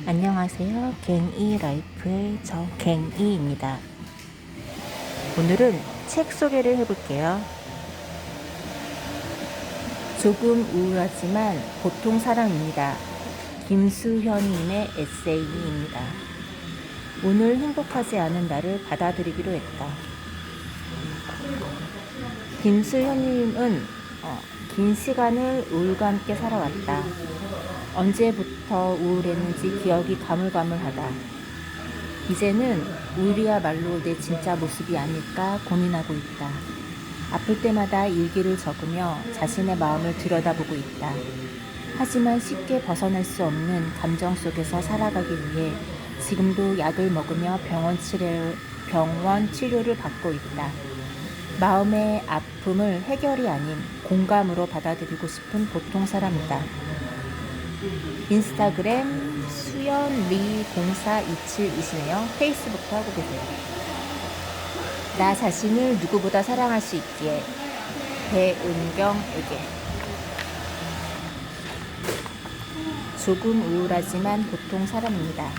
안녕하세요. 갱이 라이프의 저 갱이입니다. 오늘은 책 소개를 해볼게요. 조금 우울하지만 보통 사람입니다. 김수현님의 에세이입니다. 오늘 행복하지 않은 나를 받아들이기로 했다. 김수현님은 긴 시간을 우울과 함께 살아왔다. 언제부터 우울했는지 기억이 가물가물하다. 이제는 우울이야말로 내 진짜 모습이 아닐까 고민하고 있다. 아플 때마다 일기를 적으며 자신의 마음을 들여다보고 있다. 하지만 쉽게 벗어날 수 없는 감정 속에서 살아가기 위해 지금도 약을 먹으며 병원 치료를 받고 있다. 마음의 아픔을 해결이 아닌 공감으로 받아들이고 싶은 보통 사람이다. 인스타그램 수연리0427이시네요. 페이스북도 하고 계세요. 나 자신을 누구보다 사랑할 수 있기에. 배은경에게. 조금 우울하지만 보통 사람입니다.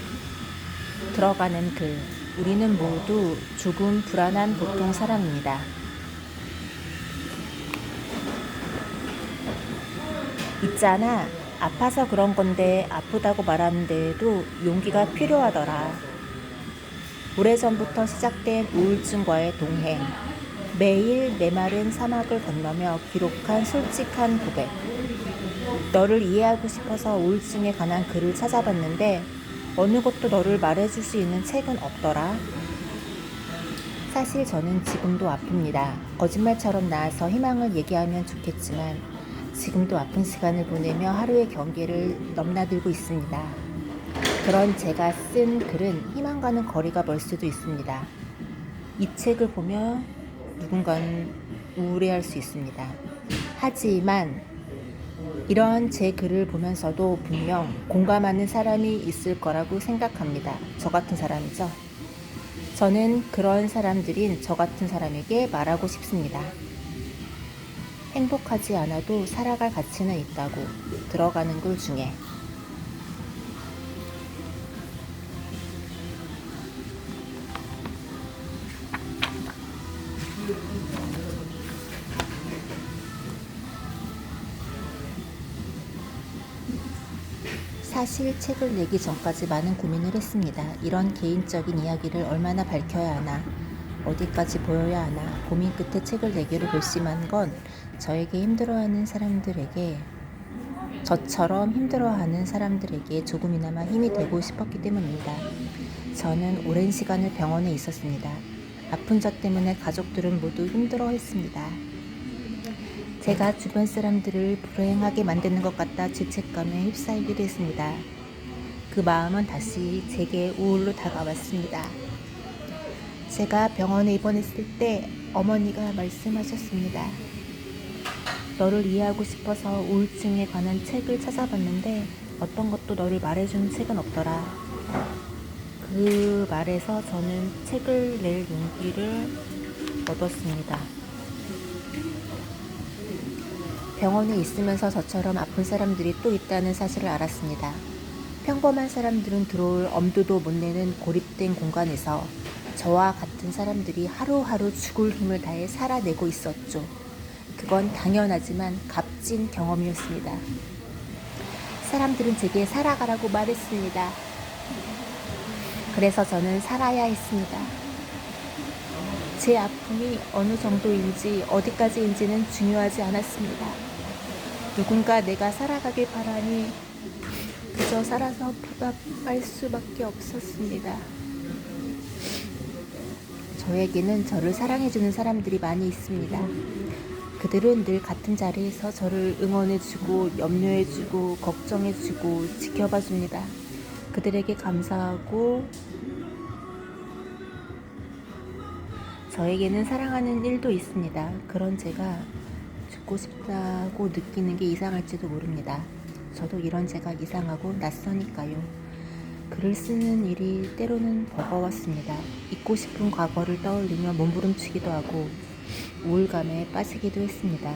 들어가는 글. 우리는 모두 조금 불안한 보통 사람입니다. 있잖아. 아파서 그런 건데 아프다고 말하는데도 용기가 필요하더라. 오래전부터 시작된 우울증과의 동행. 매일 메마른 사막을 건너며 기록한 솔직한 고백. 너를 이해하고 싶어서 우울증에 관한 글을 찾아봤는데 어느 것도 너를 말해줄 수 있는 책은 없더라. 사실 저는 지금도 아픕니다. 거짓말처럼 나아서 희망을 얘기하면 좋겠지만 지금도 아픈 시간을 보내며 하루의 경계를 넘나들고 있습니다. 그런 제가 쓴 글은 희망과는 거리가 멀 수도 있습니다. 이 책을 보며 누군가는 우울해할 수 있습니다. 하지만 이런 제 글을 보면서도 분명 공감하는 사람이 있을 거라고 생각합니다. 저 같은 사람이죠. 저는 그런 사람들인 저 같은 사람에게 말하고 싶습니다. 행복하지 않아도 살아갈 가치는 있다고. 들어가는 글 중에. 사실 책을 내기 전까지 많은 고민을 했습니다. 이런 개인적인 이야기를 얼마나 밝혀야 하나, 어디까지 보여야 하나 고민 끝에 책을 내기로 결심한 건 저에게 힘들어하는 사람들에게, 저처럼 힘들어하는 사람들에게 조금이나마 힘이 되고 싶었기 때문입니다. 저는 오랜 시간을 병원에 있었습니다. 아픈 저 때문에 가족들은 모두 힘들어했습니다. 제가 주변 사람들을 불행하게 만드는 것 같다 죄책감에 휩싸이기도 했습니다. 그 마음은 다시 제게 우울로 다가왔습니다. 제가 병원에 입원했을 때 어머니가 말씀하셨습니다. 너를 이해하고 싶어서 우울증에 관한 책을 찾아봤는데 어떤 것도 너를 말해주는 책은 없더라. 그 말에서 저는 책을 낼 용기를 얻었습니다. 병원에 있으면서 저처럼 아픈 사람들이 또 있다는 사실을 알았습니다. 평범한 사람들은 들어올 엄두도 못 내는 고립된 공간에서 저와 같은 사람들이 하루하루 죽을 힘을 다해 살아내고 있었죠. 그건 당연하지만 값진 경험이었습니다. 사람들은 제게 살아가라고 말했습니다. 그래서 저는 살아야 했습니다. 제 아픔이 어느 정도인지 어디까지인지는 중요하지 않았습니다. 누군가 내가 살아가길 바라니 그저 살아서 보답할 수밖에 없었습니다. 저에게는 저를 사랑해주는 사람들이 많이 있습니다. 그들은 늘 같은 자리에서 저를 응원해주고 염려해주고 걱정해주고 지켜봐줍니다. 그들에게 감사하고 저에게는 사랑하는 일도 있습니다. 그런 제가 죽고 싶다고 느끼는 게 이상할지도 모릅니다. 저도 이런 제가 이상하고 낯서니까요. 글을 쓰는 일이 때로는 버거웠습니다. 잊고 싶은 과거를 떠올리며 몸부림치기도 하고 우울감에 빠지기도 했습니다.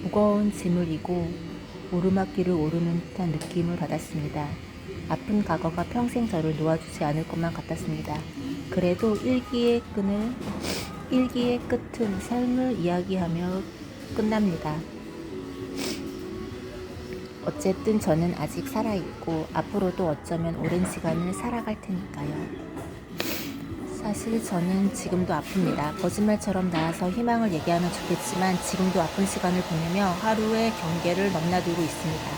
무거운 짐을 이고 오르막길을 오르는 듯한 느낌을 받았습니다. 아픈 과거가 평생 저를 놓아주지 않을 것만 같았습니다. 그래도 일기의 끝은 삶을 이야기하며 끝납니다. 어쨌든 저는 아직 살아있고 앞으로도 어쩌면 오랜 시간을 살아갈 테니까요. 사실 저는 지금도 아픕니다. 거짓말처럼 나아서 희망을 얘기하면 좋겠지만 지금도 아픈 시간을 보내며 하루의 경계를 넘나들고 있습니다.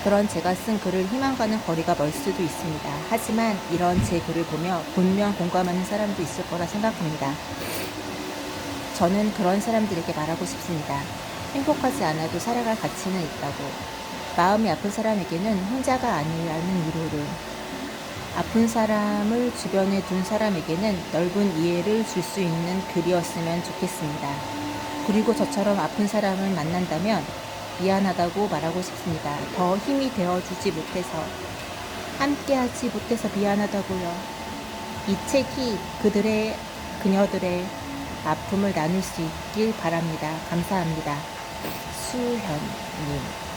그런 제가 쓴 글을 희망과는 거리가 멀 수도 있습니다. 하지만 이런 제 글을 보며 분명 공감하는 사람도 있을 거라 생각합니다. 저는 그런 사람들에게 말하고 싶습니다. 행복하지 않아도 살아갈 가치는 있다고. 마음이 아픈 사람에게는 혼자가 아니라는 위로를, 아픈 사람을 주변에 둔 사람에게는 넓은 이해를 줄 수 있는 글이었으면 좋겠습니다. 그리고 저처럼 아픈 사람을 만난다면 미안하다고 말하고 싶습니다. 더 힘이 되어주지 못해서, 함께하지 못해서 미안하다고요. 이 책이 그녀들의 아픔을 나눌 수 있길 바랍니다. 감사합니다. 수현님.